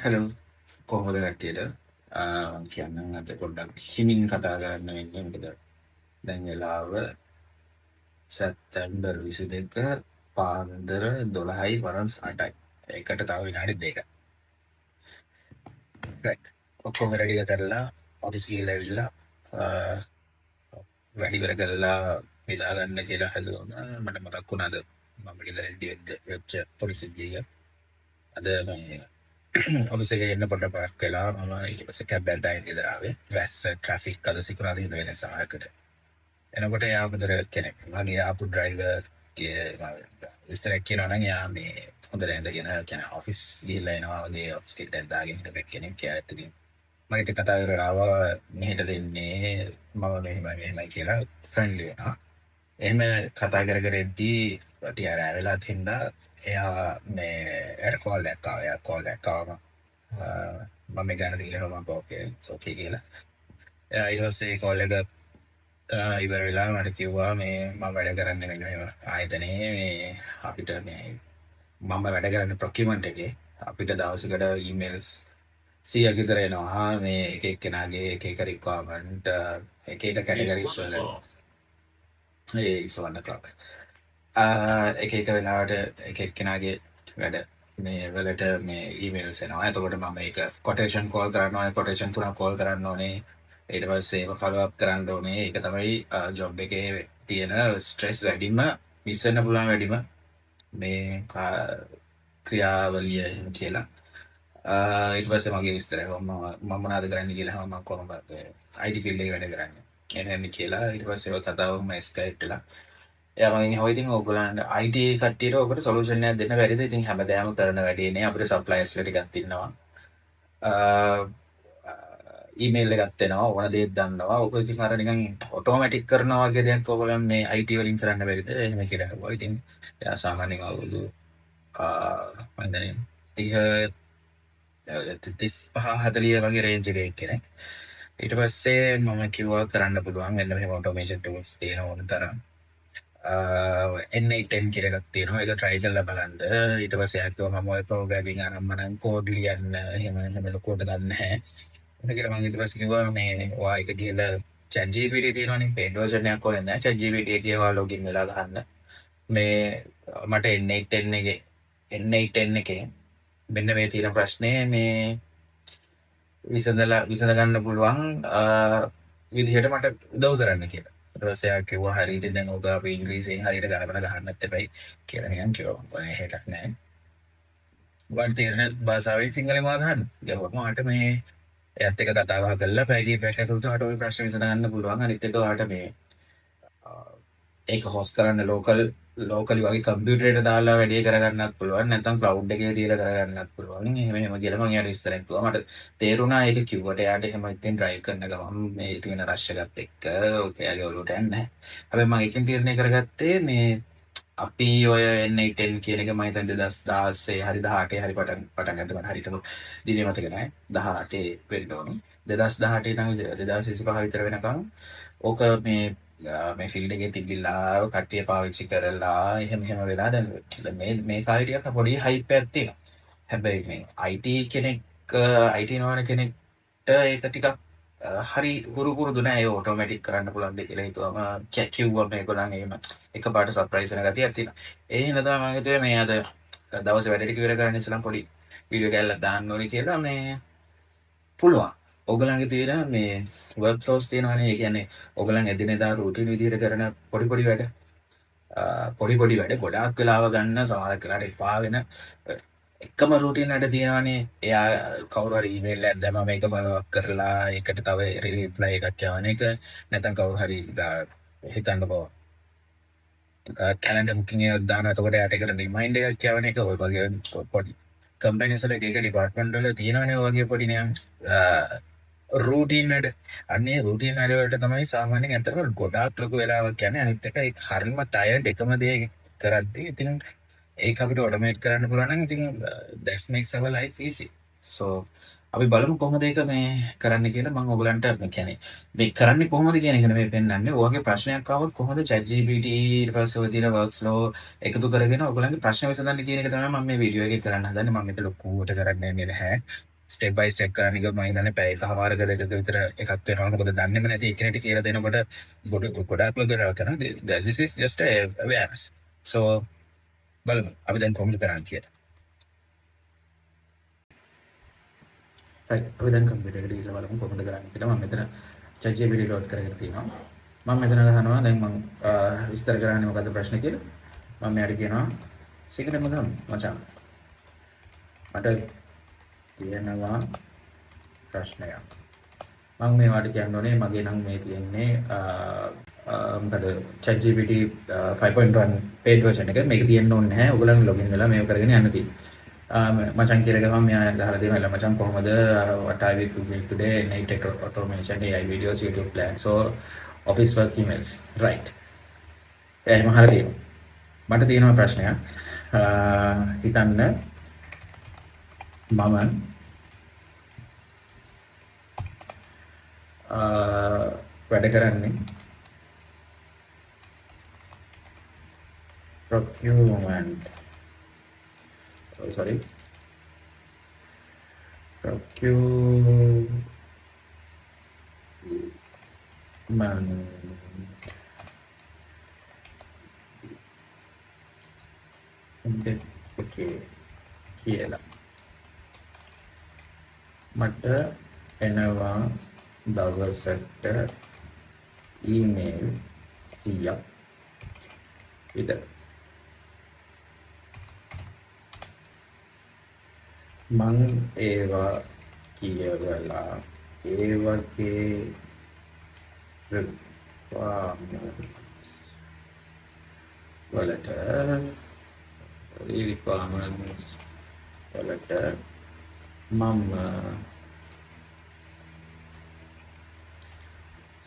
Hello කොහොමද කට්ටියට කියන්න අත පොඩ්ඩක් හිමින් කතා කරන්න වෙන්නේ මොකද දැන් වෙලාව සැත්තැම්බර් 22 පාන්දර 12:58යි. ඒකට තව විනාඩි 2ක්. රයිට්. ඔක්කොම රෙඩි කරලා ඔෆිස් ගිහලා ඇවිල්ලා වැඩි ඉවර කරලා නිදා ගන්න කියලා හදුවා. මට මතක් වුණාද මම කියලා රෙඩි වෙච්ච පොඩි සිද්ධිය. අද මේ ඔෆිස් එකේ එන්න පොඩ්ඩක් පාක් වෙලා මම ඊට පස්සේ කැබ් එකෙන් ඩයින් ගෙදර ආවේ. වැස්ස ට්‍රැෆික් අද සිකුරාදා ඉඳ වෙන සායකට. එනකොට එයා මෙතන කෙනෙක්. මගේ ආපු ඩ්‍රයිවර් විස්තරයක් කියනවා නම් එයා මේ හොඳට ඉඳගෙන කියන්නේ ඔෆිස් ගිහිල්ලා එනවා වගේ ඔෆිස් එකට දාගෙන ඉන්න කෙනෙක්. එයා ඇත්තටම මම ඉතින් කතා කරලා ආවා මෙහෙට දෙන්නේ මම මෙහෙමයි කියලා ෆ්‍රෙන්ඩ්ලි වෙනවා. එහෙම කතා කර කර ඉද්දී ටික රෑ වෙලා තින්දා එයා මේ එයාට කෝල් එකක් ආවා. එයා කෝල් එකක් ආවම මම ගන්න දීලා මම ඕකේ ඕකේ කියලා. එයා ඊට පස්සේ කෝල් එක ඉවර වෙලා මට කිව්වා මේ මම වැඩ කරන්නේ මෙන්න මෙහෙම ආයතනයේ මේ අපිට මේ මම වැඩ කරන්නේ ප්‍රොකියුමන්ට් එකේ අපිට දවසකට ඊමේල්ස් 100ක් විතර එනවා මේ එක එක්කෙනාගේ එක එක රික්වයර්මන්ට් එක එක කැටගරිස් වල it's 1 o'clock. එක එක වෙලාවට එක එක්කෙනාගේ වැඩ මේ වලට මේ ඊමේල්ස් එනවා. එතකොට මම ඒක කොටේෂන් කෝල් කරන්න ඕනේ, කොටේෂන් 3ක් කෝල් කරන්න ඕනේ. ඊට පස්සේ ඒක ෆලෝ අප් කරන්න ඕනේ. ඒක තමයි ජොබ් එකේ තියෙන ස්ට්‍රෙස් වැඩිම, මිස් වෙන්න පුළුවන් වැඩිම මේ ක්‍රියාවලිය එහෙම කියලා. ඊට පස්සේ මගේ විස්තරය මම මොනවද කරන්නේ කියලා මම කොහොමද IT ෆීල්ඩ් එකේ වැඩ කරන්නේ. එන්නේ කියලා ඊට පස්සේ ඔය කතාවම එස්කේප් වෙලා එයා මගෙන් අහුවා ඉතින් ඔයගොල්ලන්ට IT කට්ටියට ඔකට සොලියුෂන් එකක් දෙන්න බැරිද? ඉතින් හැමදාම කරන වැඩේනේ අපිට සප්ලයර්ස්ලා ටිකක් ඉන්නවා. ඊමේල් එකක් එනවා ඕන දෙයක් දන්නවා. ඔක ඉතින් අර නිකන් ඔටෝමැටික් කරනවා වගේ දෙයක් ඔයගොල්ලන් මේ IT වලින් කරන්න බැරිද? එහෙම කියලා අහුවා. ඉතින් එයා සාමාන්‍යයෙන් අවුරුදු මම දන්නේ 30 35-40 වගේ රේන්ජ් එකේ කෙනෙක්. ඊට පස්සේ මම කිව්වා කරන්න පුළුවන් මෙන්න මෙහෙම ඔටෝමේෂන් ටූල්ස් තියෙන ඕන තරම්. N8N කියලා එකක් තියෙනවා. ඒක try කරලා බලන්න. ඊට පස්සේ එයා කිව්වා මම ඔය programming අනම්මනම් code ලියන්න එහෙම ලොකුවට දන්නේ නැහැ. එන්න කියලා මම ඊට පස්සේ කිව්වා මේ ඔයා එක ගිහලා ChatGPT තියෙනවනේ paid version එකක් ඕනේ නැහැ. ChatGPT එකේ ඔයා login වෙලා ගන්න. මේ මට N8N එකේ මෙන්න මේ තියෙන ප්‍රශ්නේ මේ විසඳ ගන්න පුළුවන් විදිහට මට උදව් කරන්න කියලා. ඊට පස්සේ එයා කිව්වා හරි ඉතින් දැන් ඔබ අපි ඉංග්‍රීසියෙන් හරියට ගලපලා ගහන්නත් එපයි කියලා නිකන් කිව්වා. මම එහෙටක් නැහැ. වන් තේරෙන භාෂාවෙන් සිංහලෙන් වා ගන්න. ගියාම මට මේ එයාත් එක්ක කතා බහ කරලා පැය පැයක් ඇතුළත ඔයාට ওই ප්‍රශ්න විසඳ ගන්න පුළුවන්. අනිත් එක ඔයාට මේ ඒක හොස් කරන්න ලෝකලි වගේ කම්පියුටරේට දාලා වැඩේ කරගන්නත් පුළුවන්. නැත්නම් ක්ලවුඩ් එකේ තියලා කරගන්නත් පුළුවන්. එහෙම කියලා මම එයාට විස්තරයක් කිව්වා. මට තේරුණා ඒක කිව්වට එයාට එහෙම ඉතින් ඩ්‍රයිව් කරන ගමන් මේ තියෙන රෂ් එකත් එක්ක ඔයාගේ ඔලුවට යන්නේ නැහැ. හැබැයි මම එකෙන් තීරණය කරගත්තේ මේ අපි ඔය N8N කියන එක මම හිතන්නේ 2016 හරි 18 හරි පටන් ගත්ත මට හරියටම දිනේ මතක නැහැ. 18 වෙන්න ඕනේ. 2018 ඉඳන් 2025 විතර වෙනකම් ඕක මේ ෆීල්ඩ් එකේ තිබිලා කට්ටිය පාවිච්චි කරලා එහෙම වෙලා දැන් මේ කාලේ ටිකක් පොඩි හයිප් එකක් තියෙනවා. හැබැයි මේ IT කෙනෙක් IT නොවන කෙනෙක්ට ඒක ටිකක් හරි හුරු පුරුදු නෑ ඒ ඔටෝමැටික් කරන්න පුළුවන් දෙයක් කියලා හිතුවම කිව්වම මේගොල්ලන් එහෙම එකපාරට සර්ප්‍රයිස් වෙන ගතියක් තියෙනවා. ඒ හින්දා තමයි මම හිතුවේ මේ අද දවසේ වැඩ ටික ඉවර කරන්න ඉස්සෙල්ලා පොඩි වීඩියෝ එකක් දාන්න ඕනේ කියලා මේ පුළුවන්. ඕගොල්ලන්ගේ තියෙන මේ වර්ක් ෆ්ලෝස් තියෙනවනේ. ඒ කියන්නේ ඕගොල්ලන් එදිනෙදා රූටින් විදිහට කරන පොඩි වැඩ ගොඩාක් වෙලාව ගන්න සමහර වෙලාවට එපා වෙන එකම රූටින් වැඩ තියෙනවනේ. එයා කවුරු හරි ඊමේල් එකක් දැම්මම ඒක ෆලෝ අප් කරලා ඒකට තව රිප්ලයි එකක් යවන එක. නැත්නම් කවුරු හරි හිතන්නකෝ කැලෙන්ඩර් බුකින් එකක් දානවා. එතකොට එයාට ඒකට රිමයින්ඩර් එකක් යවන එක ඔය වගේ පොඩි කම්පැනිස් වල එක ඩිපාර්ට්මන්ට් වල තියෙනවනේ ඔය වගේ පොඩි නිකන් රූටින් වැඩ. අන්නේ රූටින් වැඩ වලට තමයි සාමාන්‍යයෙන් ඇත්තටම ගොඩාක් ලොකු වෙලාවක් යන්නේ. අනිත් එක ඒක හරිම ටයර්ඩ් එකම දේ කරද්දී ඉතින් ඒක අපිට ඔටෝමේට් කරන්න පුළුවන් නම් ඉතින් that makes our life easy. So අපි බලමු කොහොමද ඒක මේ කරන්න කියලා. මම ඔයගලන්ට මේ කියන්නේ මේ කරන්නේ කොහොමද කියන එක නෙමෙයි පෙන්වන්නේ. ඔයගේ ප්‍රශ්නයක් ආවොත් කොහොමද ChatGPT ඊට පස්සේ ඔය තියෙන workflow එකතු කරගෙන ඔයගලන්ගේ ප්‍රශ්න විසඳන්න කියන එක තමයි මම මේ වීඩියෝ එකේ කරන්න හදන්නේ. මම මේක ලොකුවට කරන්න යන්නේ නැහැ. ස්ටෙප් බයි ස්ටෙප් කරන්න ගියොත් මම හිතන්නේ පැය එකමාරක දෙකක විතර එකක් වෙනවා. මොකද දන්නේම නැති එකිනෙට කියලා දෙනකොට ගොඩක් වෙලා කරනවා. This is just a awareness. So බලමු අපි දැන් කොහොමද කරන්නේ කියලා. අපි දැන් කම්පියුටර් එකට ගිහලා බලමු කොහොමද කරන්නේ කියලා. මම මෙතන ChatGPT ලෝඩ් කරගෙන තියෙනවා. මම මෙතන ගහනවා දැන් මම විස්තර කරන්නේ මොකද්ද ප්‍රශ්නේ කියලා. මම මෙයාට කියනවා සිංහලෙන්ම ගමු මචං. මට තියෙනවා ප්‍රශ්නයක්. මම මේවට කියන්න ඕනේ මගේ නම් මේ තියෙන්නේ මොකද ChatGPT 5.1 paid version එක. මේක තියෙන්න ඕනේ නැහැ. ඔයගොල්ලන් login වෙලා මේක කරගෙන යන්න තියෙන්නේ. මචං කියලා ගමන් මෙයා ගහලා දෙනවා එළ මචං කොහොමද what I will do today night automation AI videos YouTube plans so office work emails right එහෙම අහලා තියෙනවා මට තියෙනවා ප්‍රශ්නයක් හිතන්න මම වැඩ කරන්නේ procurement sorry procurement okay කියලා මට එනවා දවසට ඊමේල් 100ක් විතර මං ඒවා කියවලා ඒ වගේ requirements වලට මම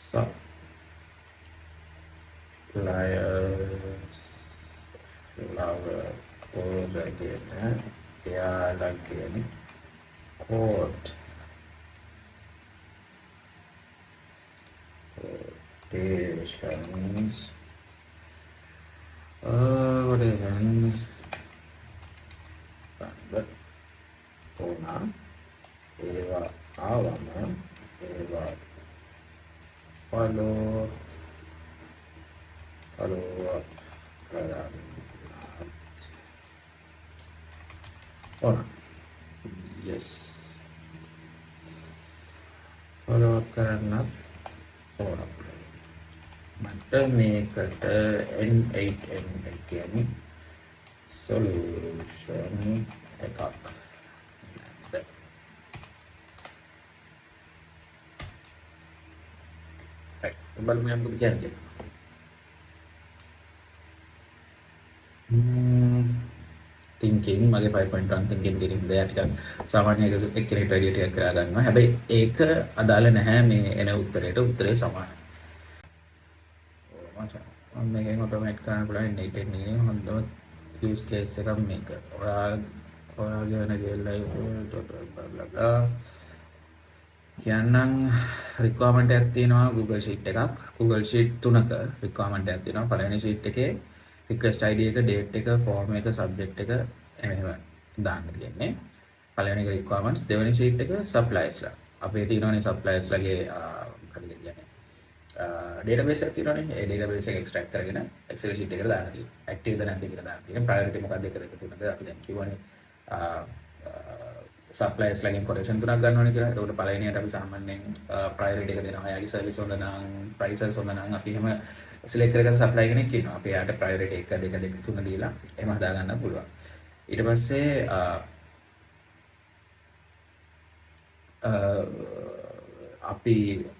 suppliers කොරගෙන එයාලගෙන් quotations ඕනා ඒවා ආවම ඒවා follow up කරන්න ඕනා yes follow up කරන්නත් ඕනා මට මේකට N8N කියන්නේ solution එකක් බලමු යන්න මොකද කියන්නේ thinking මගේ 5.1 thinking කියන දේ ටිකක් සාමාන්‍ය කෙනෙක්ට වැඩි ටිකක් කරා ගන්නවා හැබැයි ඒක අදාළ නැහැ මේ එන උත්තරේ සමානයි මම මේකෙන් ඔටෝමේට් කරන්න පුළුවන් නෙට් එකේ හොඳම use case එකක් මේක ඔයාගේ වෙන ගෙල්ලයි බ්ලා කියන්නම් requirement එකක් තියෙනවා Google Sheet එකක් Google Sheet 3ක requirement එකක් තියෙනවා පළවෙනි sheet එකේ request ID එක date එක form එක subject එක එහෙම දාන්න තියෙන්නේ පළවෙනි එක requirements දෙවෙනි sheet එක suppliers ලා අපේ තියෙනවානේ suppliers ලාගේ මොකද කියන්නේ database එකක් තියෙනවානේ ඒ database එක extract කරගෙන Excel sheet එකට දාන්න තියෙනවා active ද නැද්ද කියලා දාන්න තියෙනවා priority මොකක්ද එක තුනද අපි දැන් කියවනේ suppliers ලාගෙන් quotation තුනක් ගන්න ඕනේ කියලා. ඒකට පළවෙනියට අපි සාමාන්‍යයෙන් priority එක දෙනවා. එයාගේ service හොඳ නම් prices හොඳ නම් අපි එහෙම select කරගන්න supply කෙනෙක් ඉන්නවා. අපි එයාට priority 1 2 3 දීලා එහෙම හදා ගන්න පුළුවන්. ඊට පස්සේ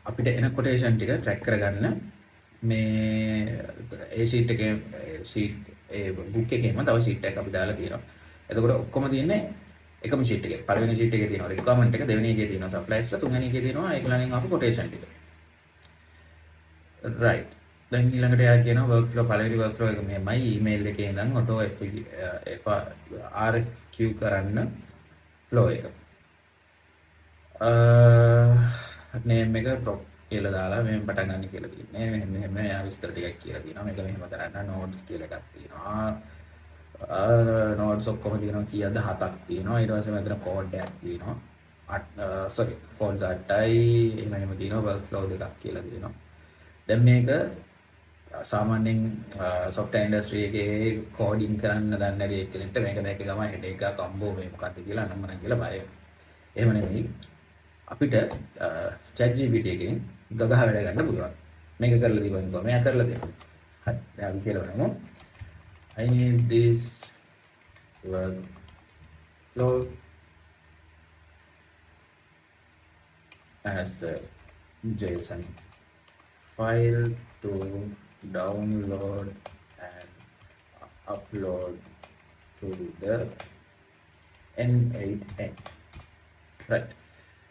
අපිට එන quotation ටික track කරගන්න මේ ඒ sheet එකේ book එකේම තව sheet එකක් අපි දාලා තියෙනවා. එතකොට ඔක්කොම තියෙන්නේ එකම sheet එකේ. පළවෙනි sheet එකේ තියෙනවා requirement එක, දෙවෙනි එකේ තියෙනවා supplies ලා, තුන්වෙනි එකේ තියෙනවා ඒගොල්ලන්ගෙන් ආපු quotation ටික. right. දැන් ඊළඟට එයා කියනවා workflow පළවෙනි workflow එක මෙහෙමයි email එකේ ඉඳන් auto RFQ කරන්න flow එක. නේම් එක ප්‍රොප් කියලා දාලා මෙහෙම පටන් ගන්න කියලා තියෙන්නේ. මෙහෙම මෙහෙම යා විස්තර ටිකක් කියලා තියෙනවා. මේක මෙහෙම කරන්න නෝට්ස් කියලා එකක් තියෙනවා. නෝට්ස් ඔක්කොම තියෙනවා කීයද 7ක් තියෙනවා. ඊට පස්සේ මෙතන කෝඩ් එකක් තියෙනවා. සෝරි කෝඩ්ස් 8යි එහෙම තියෙනවා වර්ක් ෆ්ලෝ දෙකක් කියලා තියෙනවා. දැන් මේක සාමාන්‍යයෙන් software industry එකේ කෝඩින් කරන්න දන්නේ නැති එක්කෙනෙක්ට මේක දැක්ක ගමන් හෙඩ් එකක් අම්බෝ මේ මොකක්ද කියලා අනම්මනම් කියලා බය වෙනවා. එහෙම නෙමෙයි. අපිට chat GPT එකෙන් ගගහ වැඩ ගන්න පුළුවන්. මේක කරලා දීපන් කොහොම මෙයා කරලා දෙනවා. හරි. දැන් අපි කියලා බලමු. I need this workflow as a JSON file to download and upload to the N8N. Right.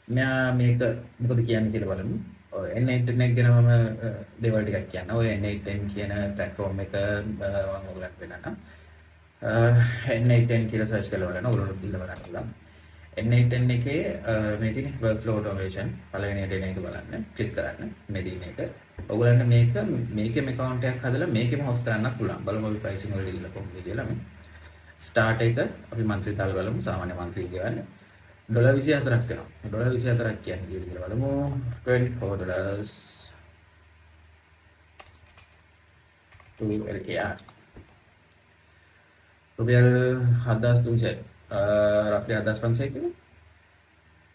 මෙයා මේක මොකද කියන්නේ කියලා බලමු. ඔය N8N එක ගැන මම දේවල් ටිකක් කියන්න. ඔය N8N කියන platform එක මම ඔයගලන්ට වෙනනම් N8N කියලා search කරලා බලන්න ඔයගොල්ලෝ කියලා බලන්න පුළුවන්. N8N එකේ මේ තියෙන workflow automation පළවෙනියට එන එක බලන්න. ක්ලික් කරන්න. මේ දින එක. ඔයගලන්ට මේකෙම account එකක් හදලා මේකෙම host කරන්නත් පුළුවන්. බලමු අපි pricing වලට ගිහලා කොහොමද කියලා මේ. start එක අපි monthly දාලා බලමු. සාමාන්‍ය monthly ගියවන්නේ $24ක් වෙනවා. $24ක් කියන්නේ කීයද කියලා බලමු. $24 to LKR. රුපියල් 7300. roughly 7500 කියලා.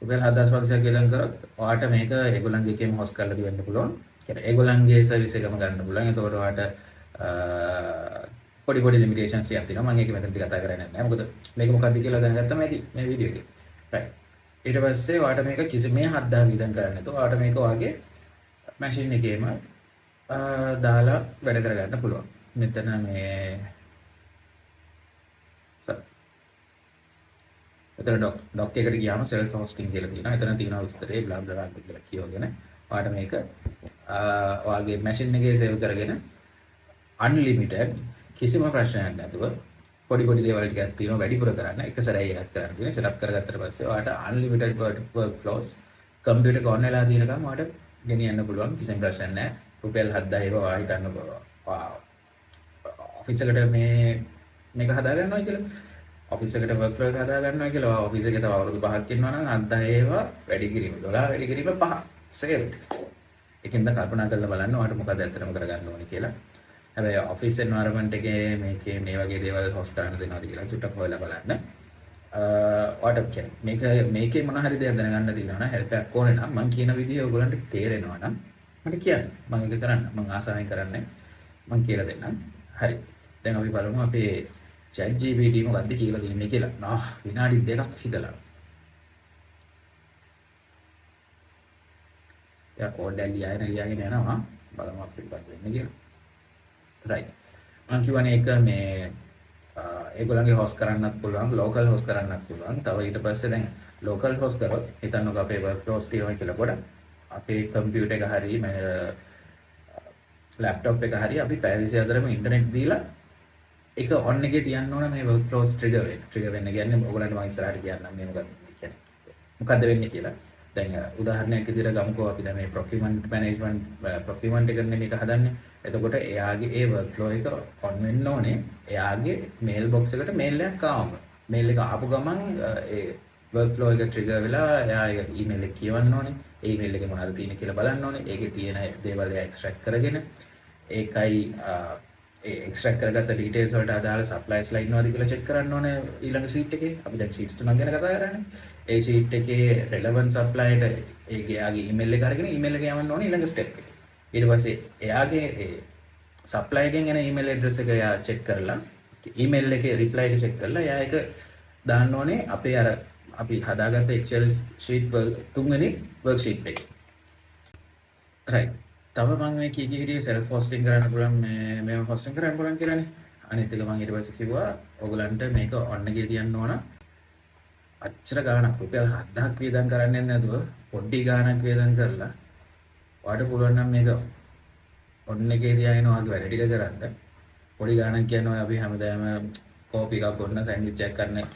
රුපියල් 7500ක් වියදම් කරොත් ඔයාට මේක ඒගොල්ලන්ගේ එකේම host කරලා දෙන්න පුළුවන්. කියන්නේ ඒගොල්ලන්ගේ service එකම ගන්න පුළුවන්. ඒතකොට ඔයාට පොඩි limitations එකක් තියෙනවා. මම ඒක මෙතනදී කතා කරන්නේ නැහැ. මොකද මේක මොකක්ද කියලා දැනගත්තම ඇති මේ වීඩියෝ එකේ. right. ඊට පස්සේ ඔයාට මේක කිසිම 7000 වියදම් කරන්න නැතුව ඔයාට මේක ඔයාගේ මැෂින් එකේම දාලා වැඩ කරගන්න පුළුවන්. මෙතන මේ එතන doc එකට ගියාම self hosting කියලා තියෙනවා. එතන තියෙනවා විස්තරේ blah blah කියලා කියවගෙන ඔයාට මේක ඔයාගේ මැෂින් එකේ save කරගෙන unlimited කිසිම ප්‍රශ්නයක් නැතුව පොඩි දේවල් ටිකක් තියෙනවා වැඩිපුර කරන්න එක සැරේ එකක් කරන්න තියෙනවා. setup කරගත්තට පස්සේ ඔයාට unlimited workflows computer එක on වෙලා තියෙනකම් ඔයාට ගෙනියන්න පුළුවන් කිසිම ප්‍රශ්නයක් නැහැ. රුපියල් 7000 ඒවා ඔයා හිතන්න ඔෆිස් එකට මේක හදා ගන්නවා කියලා. ඔෆිස් එකට workflow එක හදා ගන්නවා කියලා ඔෆිස් එකේ තව අවුරුදු 5ක් ඉන්නවා නම් 7000 ඒවා වැඩි කිරීම 12 වැඩි කිරීම 5 save. ඒකෙන්ද කල්පනා කරලා බලන්න ඔයාට මොකද ඇත්තටම කරගන්න ඕනේ කියලා. හැබැයි ඔෆිස් එන්වයරන්මන්ට් එකේ මේ වගේ දේවල් හොස්ට් කරන්න දෙනවද කියලා චුට්ටක් හොයලා බලන්න. ඔයාට කියන්නේ මේකේ මොන හරි දෙයක් දැනගන්න තියෙනවා නම් හෙල්ප් එකක් ඕනේ නම් මම කියන විදිහ ඔයගොල්ලන්ට තේරෙනවා නම් මට කියන්න. මම ඒක කරන්න. මම ආසාවෙන් කරන්නේ. මම කියලා දෙන්නම්. හරි. දැන් අපි බලමු අපේ chat GPT මොකද්ද කියලා දෙන්නේ කියලා. විනාඩි 2ක් හිතලා. යා කෝඩ් එක ලියාගෙන යනවා. බලමු අපිට මොකද වෙන්නේ කියලා. right. මම කියවනේ එක මේ ඒගොල්ලන්ගේ host කරන්නත් පුළුවන්, local host කරන්නත් පුළුවන්. තව ඊට පස්සේ දැන් local host කරොත් හිතන්නකෝ අපේ workflows තියෙනවා කියලා පොඩ අපේ computer එක හරි laptop එක හරි අපි පැය 24ම ඉන්ටර්නෙට් දීලා ඒක on එකේ තියන්න ඕන මේ workflows trigger වෙන්න කියන්නේ ඔයගොල්ලන්ට මම ඉස්සරහට කියන්නම් මේ මොකද්ද වෙන්නේ කියලා. දැන් උදාහරණයක් විදිහට ගමුකෝ අපි දැන් මේ procurement එකනේ මේක හදන්නේ. එතකොට එයාගේ ඒ workflow එක on වෙන්න ඕනේ. එයාගේ mail box එකට mail එකක් ආවම. mail එක ආපු ගමන් ඒ workflow එක trigger වෙලා එයා email එක කියවන්න ඕනේ. ඒ email එකේ මොනවද තියෙන්නේ කියලා බලන්න ඕනේ. ඒකේ තියෙන දේවල් extract කරගෙන ඒකයි ඒ extract කරගත්ත details වලට අදාළ supplies ලා ඉන්නවද කියලා check කරන්න ඕනේ ඊළඟ sheet එකේ. අපි දැන් sheets තුනක් ගැන කතා කරන්නේ. ඒ sheet එකේ relevant supplier එයාගේ email එක අරගෙන email එක යවන්න ඕනේ ඊළඟ step එකට. ඊට පස්සේ එයාගේ supplier එකෙන් එන email address එක එයා check කරලා email එකේ reply එක check කරලා එයා ඒක දාන්න ඕනේ අපේ අර අපි හදාගත්ත Excel sheet තුන්වෙනි worksheet එකේ. right. තව මම මේ කී හිටියේ self hosting කරන්න පුළුවන් මේව hosting කරන්න පුළුවන් කියලානේ. අනිත් එක මම ඊට පස්සේ කිව්වා ඔයගලන්ට මේක on එකේ තියන්න ඕන. අච්චර ගාණක් රුපියල් 7000ක් වියදම් කරන්නේ නැතුව පොඩි ගාණක් වියදම් කරලා ඔයාලට පුළුවන් නම් මේක on එකේ තියාගෙන ඔයාගේ වැඩ ටික කරන්න. පොඩි ගාණක් කියන්නේ අපි හැමදාම කෝපි එකක් බොන්න සෑන්ඩ්විච් එකක් ගන්න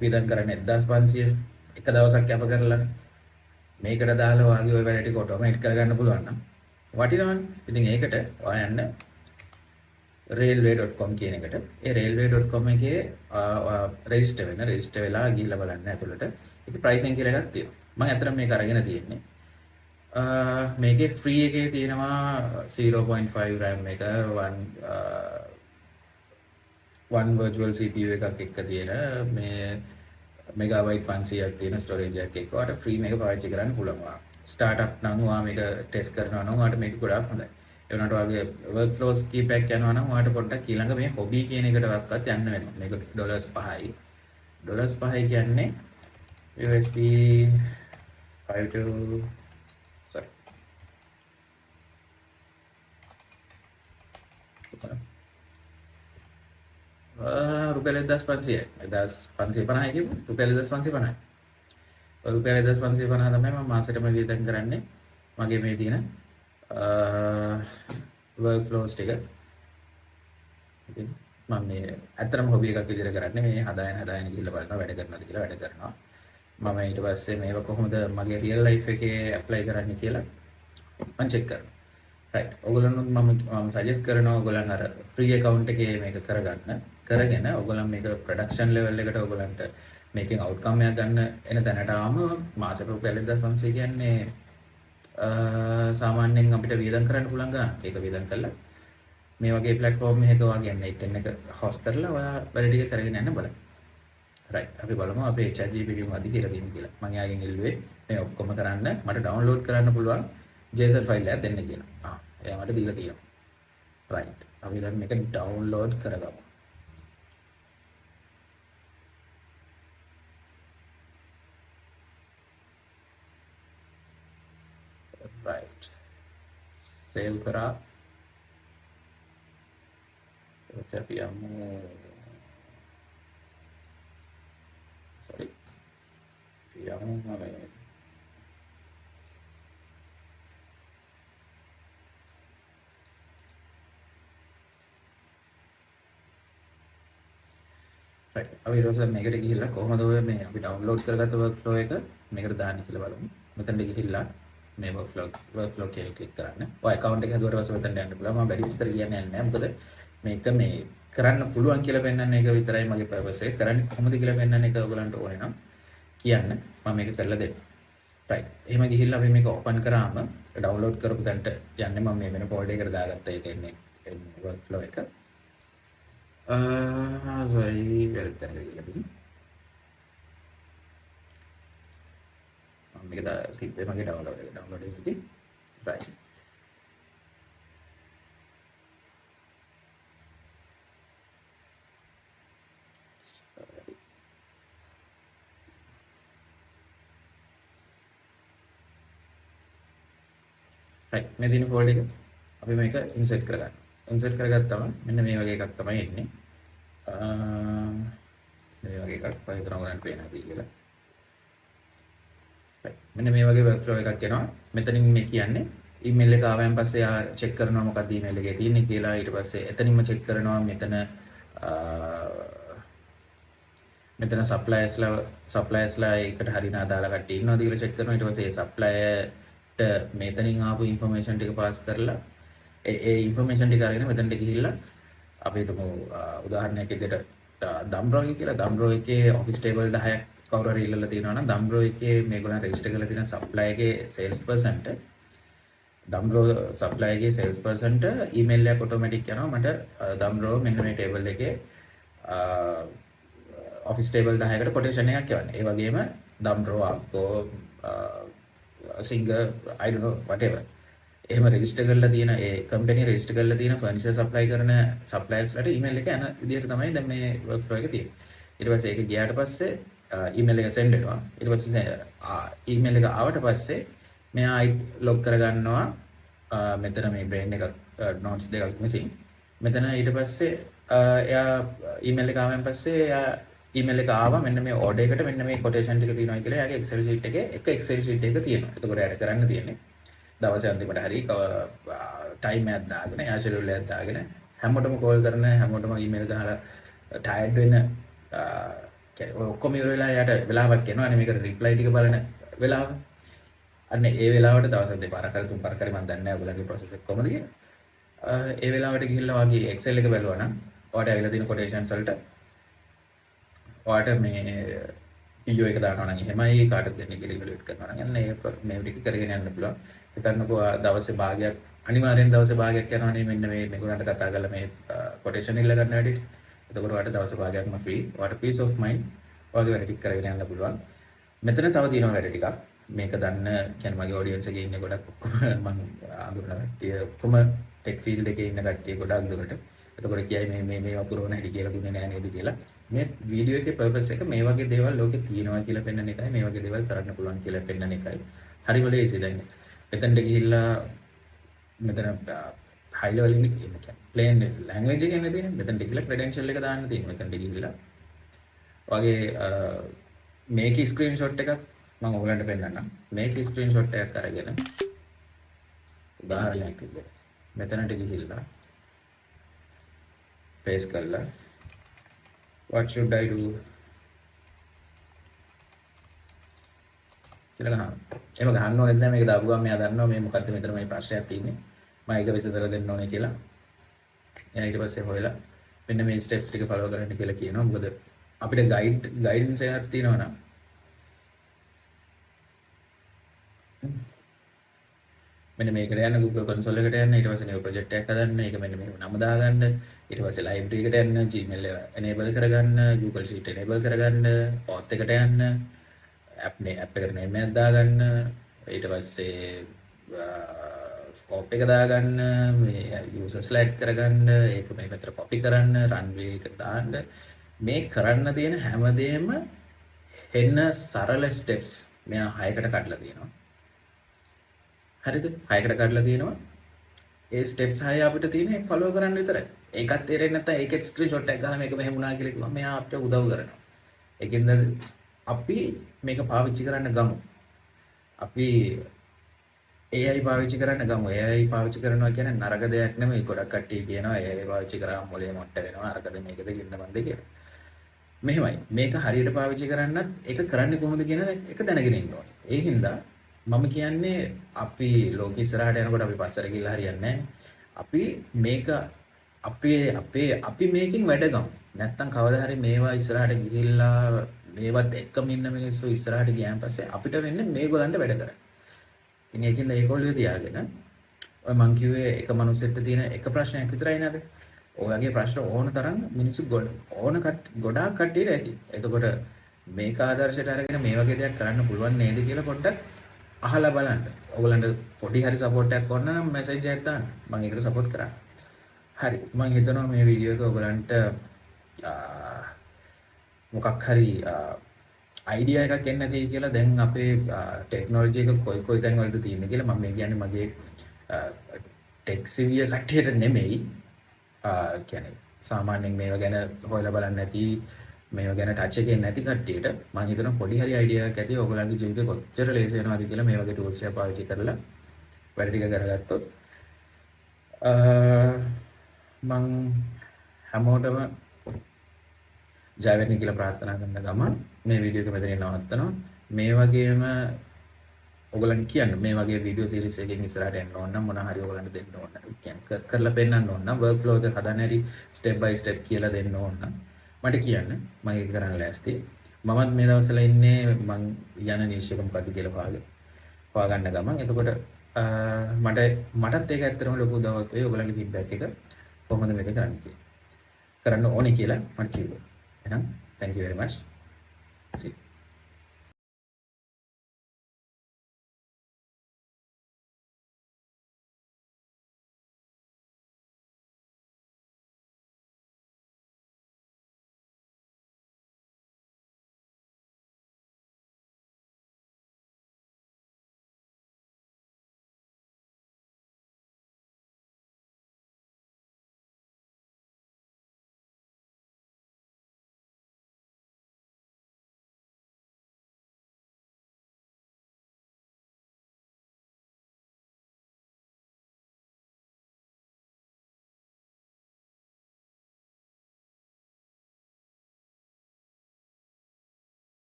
වියදම් කරන්නේ 1500 එක දවසක් කැප කරලා මේකට දාලා වාගේ ඔය වැඩ ටික ඔටෝමේට් කරගන්න පුළුවන් නම් වටිනවනේ. ඉතින් ඒකට ඔයා යන්න railway.com කියන එකට. ඒ railway.com එකේ රෙජිස්ටර් වෙන්න. රෙජිස්ටර් වෙලා ගිහිල්ලා බලන්න ඇතුළට. ඒකේ ප්‍රයිසින් කියලා එකක් තියෙනවා. මම අතරම මේක අරගෙන තියෙන්නේ. මේකේ ෆ්‍රී එකේ තියෙනවා 0.5 RAM එක 1 virtual CPU එකක් එක්ක තියෙන මේ මෙගාබයිට් 500ක් තියෙන ස්ටෝරේජ් එකක් එක්ක ඔයාලට ෆ්‍රී මේක පාවිච්චි කරන්න පුළුවන්. ස්ටාර්ට්අප් නම් ඔයා මේක ටෙස්ට් කරනවා නම් ඔයාලට මේක ගොඩාක් හොඳයි. ඒ වුණාට ඔයාගේ වර්ක් ෆ්ලෝස් කීපයක් යනවා නම් ඔයාලට පොඩ්ඩක් ඊළඟ මේ හොබි කියන එකටවත් යන්න වෙනවා. මේක ඩොලර්ස් 5යි. ඩොලර්ස් 5යි කියන්නේ USD 5 to sorry රුපියල් 1500යි 1550 කියමු රුපියල් 1550යි රුපියල් 1550 තමයි මම මාසෙටම වියදම් කරන්නේ මගේ මේ තියෙන වර්ක් ෆ්ලෝස් ටික ඉතින් මම මේ ඇත්තටම හොබි එකක් විදිහට කරන්නේ මේ හදාගෙන ගිහිල්ලා බලනවා වැඩ කරනවාද කියලා වැඩ කරනවා මම ඊට පස්සේ මේක කොහොමද මගේ රියල් ලයිෆ් එකේ ඇප්ලයි කරන්නේ කියලා මම චෙක් කරනවා රයිට් ඔයගොල්ලන්ට මම සජෙස්ට් කරනවා ඔයගොල්ලන් අර ෆ්‍රී account එකේ මේක කරගෙන ඔයගොල්ලන් මේක ප්‍රොඩක්ෂන් ලෙවල් එකට ඔයගොල්ලන්ට මේකෙන් අවුට්කම් එකක් ගන්න එන තැනට ආවම මාසෙට රුපියල් 1500 කියන්නේ සාමාන්‍යයෙන් අපිට වියදම් කරන්න පුළුවන් ගන්න. ඒක වියදම් කළා මේ වගේ platform එකක වගේ net එක host කරලා ඔයා වැඩ ටික කරගෙන යන්න බලන්න. රයිට් අපි බලමු අපේ ChatGPT මොකද කියලා දෙන්නේ කියලා. මම යාගෙන් ඉල්ලුවේ මේ ඔක්කොම කරන්න මට ඩවුන්ලෝඩ් කරන්න පුළුවන් JSON ෆයිල් එකක් දෙන්න කියලා. එයා මට දීලා තියෙනවා. රයිට් අපි දැන් මේක ඩවුන්ලෝඩ් කරගමු. right save කරා ඊට අපි යමු sorry යමු මේ right අපි ඊට පස්සේ මේකට ගිහිල්ලා කොහොමද ඔය මේ අපි ඩවුන්ලෝඩ් කරගත්ත workflow එක මේකට දාන්න කියලා බලමු මෙතනට ගිහිල්ලා මේ workflow කියලා ක්ලික් කරන්න. ඔය account එක හදුවට පස්සේ මෙතනට යන්න පුළුවන්. මම වැඩි විස්තර කියන්නේ නැහැ. මොකද මේක මේ කරන්න පුළුවන් කියලා පෙන්වන්න එක විතරයි මගේ purpose එක. කරන්නේ කොහොමද කියලා පෙන්වන්න එක ඔයගලන්ට ඕනේ නම් කියන්න. මම මේක කරලා දෙන්න. right. එහෙම ගිහිල්ලා අපි මේක open කරාම download කරපු තැනට යන්නේ මම මේ වෙන folder එකකට දාගත්ත එක එන්නේ workflow එක. sorry වෙලට ගිහිල්ලා මේක තිබ්බේ මගේ ඩවුන්ලෝඩ් එකේ ඉතින් right right මේ දින ෆෝල්ඩර් එක අපි මේක ඉන්සර්ට් කරගන්න. ඉන්සර්ට් කරගත්තම මෙන්න මේ වගේ එකක් තමයි එන්නේ. මේ වගේ එකක් පහේ කරන ගන්න පේනවා කියලා. මෙන්න මේ වගේ workflow එකක් එනවා. මෙතනින් මේ කියන්නේ email එක ආවයන් පස්සේ ආ check කරනවා මොකක්ද email එකේ තියෙන්නේ කියලා. ඊට පස්සේ එතනින්ම check කරනවා මෙතන suppliersලා ඒකට හරියන අදාළ කට්ටිය ඉන්නවද කියලා check කරනවා. ඊට පස්සේ ඒ supplierට මෙතනින් ආපු information ටික pass කරලා ඒ information ටික අරගෙන මෙතනට ගිහිල්ලා අපි හිතමු උදාහරණයක් විදිහට Dumbro කියලා Dumbro එකේ office table 10ක් කවුරු හරි ඉල්ලලා තියෙනවා නම් Dumbro එකේ මේගොල්ලන් රෙජිස්ටර් කරලා තියෙන supply එකේ sales personට Dumbro supply එකේ sales personට email එකක් automatic යනවා මට Dumbro මෙන්න මේ table එකේ office table 10කට quotation එකක් යවන්න. ඒ වගේම Dumbro Akko Singer I don't know whatever එහෙම රෙජිස්ටර් කරලා තියෙන ඒ කම්පැනි රෙජිස්ටර් කරලා තියෙන ෆර්නිචර් සප්ලයි කරන සප්ලයර්ස්ලාට ඊමේල් එක යන විදිහට තමයි දැන් මේ වර්ක්ෆ්ලෝ එක තියෙන්නේ. ඊට පස්සේ ඒක ගියාට පස්සේ ඊමේල් එක send වෙනවා. ඊට පස්සේ ඊමේල් එක ආවට පස්සේ මෙයා ලොග් කරගන්නවා මෙතන මේ බ්‍රේන් එක notes දෙකක් missing. මෙතන ඊට පස්සේ එයා ඊමේල් එක ආවෙන් පස්සේ එයා ඊමේල් එක ආවා මෙන්න මේ order එකට මෙන්න මේ quotation ටික තියෙනවා කියලා එයාගේ Excel sheet එකේ එක Excel sheet එක තියෙනවා. එතකොට එයාට කරන්න තියෙන්නේ දවසේ අන්තිමට හරි ටයිම් එකක් දාගෙන එයා ෂෙඩියුල් එකක් දාගෙන හැමෝටම කෝල් කරන හැමෝටම ඊමේල් ගහලා ටයර්ඩ් වෙන ඔක්කොම ඉවර වෙලා එයාට වෙලාවක් එනවනේ මේකට රිප්ලයි ටික බලන වෙලාව. අන්න ඒ වෙලාවට දවස් දෙපාරක් හරි තුන් පාරක් හරි මම දන්නේ නැහැ ඔයගොල්ලන්ගේ process එක කොහොමද කියලා. ඒ වෙලාවට ගිහිල්ලා වගේ Excel එක බැලුවා නම් ඔයාලට ඇවිල්ලා තියෙන quotations වලට ඔයාලට මේ PO එක දානවා නම් එහෙමයි කාටද දෙන්නේ කියලා ඉවලුවේට් කරනවා නම් අන්න මේ ටික කරගෙන යන්න පුළුවන්. හිතන්නකෝ දවසේ භාගයක් අනිවාර්යෙන් දවසේ භාගයක් යනවනේ මෙන්න මේගොල්ලන්ට කතා කරලා මේ quotation ඉල්ල ගන්න වැඩිට. එතකොට ඔයාලට දවසේ භාගයක්ම free. ඔයාලට peace of mind ඔයාගේ වැඩ ටික කරගෙන යන්න පුළුවන්. මෙතන තව තියෙනවා වැඩ ටිකක්. මේක දන්න කියන්නේ මගේ ඔඩියන්ස් එකේ ඉන්නේ ගොඩක් ඔක්කොම මම අඳුරන කට්ටිය ඔක්කොම ටෙක් ෆීල්ඩ් එකේ ඉන්න කට්ටිය ගොඩක් දුරට. එතකොට කියයි මේ වපුරවන හැටි කියලා දුන්නේ නෑ නේද කියලා. මේ වීඩියෝ එකේ පර්පස් එක මේ වගේ දේවල් ලෝකේ තියෙනවා කියලා පෙන්වන්න එකයි මේ වගේ දේවල් කරන්න පුළුවන් කියලා පෙන්වන්න එකයි. හරිම ලේසි දැන්. මෙතනට ගිහිල්ලා මෙතන හයි ලෙවල් ඉන්නේ කියන්නේ ප්ලේන් ලැන්ග්වේජ් එකේ නේ තියෙන්නේ. මෙතනට ගිහිල්ලා ක්‍රෙඩෙන්ෂල් එක දාන්න තියෙනවා. මෙතනට ගිහිල්ලා වගේ මේක ස්ක්‍රීන්ෂොට් එකක් මම ඔයගලන්ට පෙන්නන්නම්. මේක ස්ක්‍රීන්ෂොට් එකක් අරගෙන උදාහරණයක් විදිහට මෙතනට ගිහිල්ලා paste කරලා what should I do කියලා ගහනවා. එහෙම ගහන්න ඕනෙත් නැහැ මේක දාපු ගමන් මෙයා දන්නවා මේ මොකද්ද මෙතන මේ ප්‍රශ්නයක් තියෙන්නේ. මම ඒක විසඳලා දෙන්න ඕනේ කියලා. එයා ඊට පස්සේ හොයලා මෙන්න මේ ස්ටෙප්ස් ටික ෆලෝ කරන්න කියලා කියනවා. මොකද අපිට ගයිඩන්ස් එකක් තියෙනවා නම් මෙන්න මේකට යන්න Google console එකට යන්න ඊට පස්සේ new project එකක් හදන්න ඒක මෙන්න මේ නම දාගන්න ඊට පස්සේ library එකට යන්න Gmail enable කරගන්න Google Sheet enable කරගන්න auth එකට යන්න app එකට name එකක් දාගන්න ඊට පස්සේ scope එක දාගන්න මේ user select කරගන්න ඒක මේ පැත්තට copy කරන්න runway එක දාන්න මේ කරන්න තියෙන හැමදේම එන්න සරල steps මෙයා 6කට කඩලා තියෙනවා හරිද 6කට කඩලා තියෙනවා ඒ ස්ටෙප්ස් 6 අපිට තියෙන්නේ ෆලෝ කරන්න විතරයි ඒකත් තේරෙන්නේ නැත්නම් ඒකෙත් ස්ක්‍රීන්ෂොට් එකක් ගහලා මේක මෙහෙම වුණා කියලා කිව්වම මෙයා අපිට උදව් කරනවා ඒකෙන්ද අපි මේක පාවිච්චි කරන්න ගමු අපි AI පාවිච්චි කරන්න ගමු AI පාවිච්චි කරනවා කියන්නේ නරක දෙයක් නෙමෙයි ගොඩක් කට්ටිය කියනවා AI පාවිච්චි කරාම මොලේ මොට්ට වෙනවා අරකද මේකද කින්නමන්ද කියලා මෙහෙමයි මේක හරියට පාවිච්චි කරන්නත් ඒක කරන්නේ කොහොමද කියන එක දැනගෙන ඉන්න ඕනේ ඒ හින්දා මම කියන්නේ අපි ලෝක ඉස්සරහට යනකොට අපි පස්සට ගිහලා හරියන්නේ අපි මේක අපි මේකෙන් වැඩ ගමු. නැත්තම් කවදා හරි මේවා ඉස්සරහට ගිහිල්ලා මේවත් එක්කම ඉන්න මිනිස්සු ඉස්සරහට ගියාන් පස්සේ අපිට වෙන්නේ මේගොල්ලන්ට වැඩ කරන්න. ඉතින් ඒකින්ද ඒගොල්ලෝ තියාගෙන ඔය මං කිව්වේ එක මිනිස්සෙක්ට තියෙන එක ප්‍රශ්නයක් විතරයි නේද? ඔයගේ ප්‍රශ්න ඕන තරම් මිනිස්සු ගොඩාක් කට්ටියට ඇති. එතකොට මේක ආදර්ශයට අරගෙන මේ වගේ දෙයක් කරන්න පුළුවන් නේද කියලා පොඩ්ඩක් අහලා බලන්න. ඔයගලන්ට පොඩි හරි සපෝට් එකක් ඕන නම් මැසේජ් එකක් දාන්න. මම ඒකට සපෝට් කරා. හරි. මම හිතනවා මේ වීඩියෝ එක ඔයගලන්ට මොකක් හරි අයිඩියා එකක් එන්න තියෙයි කියලා දැන් අපේ ටෙක්නොලොජි එක කොයි තැන් වලද තියෙන්නේ කියලා මම මේ කියන්නේ මගේ ටෙක් සිවිය කට්ටියට නෙමෙයි. කියන්නේ සාමාන්‍යයෙන් මේවා ගැන හොයලා බලන්න නැති මේවා ගැන ටච් එකේ නැති කට්ටියට මම හිතනවා පොඩි හරි අයිඩියා එකක් ඇති ඔයගොල්ලන්ගේ ජීවිතේ කොච්චර ලේසි වෙනවද කියලා මේ වගේ ටූල්ස් එක පාවිච්චි කරලා වැඩ ටික කරගත්තොත් මම හැමෝටම ජය වෙන්න කියලා ප්‍රාර්ථනා කරන ගමන් මේ වීඩියෝ එක මෙතනින් නවත්තනවා මේ වගේම ඔයගොල්ලන් කියන්න මේ වගේ වීඩියෝ සීරීස් එකකින් ඉස්සරහට එන්න ඕන නම් මොනවා හරි ඔයගොල්ලන්ට දෙන්න ඕන කියන්නේ කරලා පෙන්නන්න ඕන නම් වර්ක් ෆ්ලෝ එක හදන්න හැටි ස්ටෙප් බයි ස්ටෙප් කියලා දෙන්න ඕන නම් මට කියන්න මම ඒක කරන්න ලෑස්ති මමත් මේ දවස්වල ඉන්නේ මං යන නිෂ් එක මොකද්ද කියලා හොයාගන්න ගමන් එතකොට මටත් ඒක ඇත්තටම ලොකු උදව්වක් වෙයි ඔයගොල්ලන්ගේ ෆීඩ්බැක් එක කොහොමද මේක කරන්න ඕනේ කියලා මට කිව්වා එහෙනම් thank you very much see you.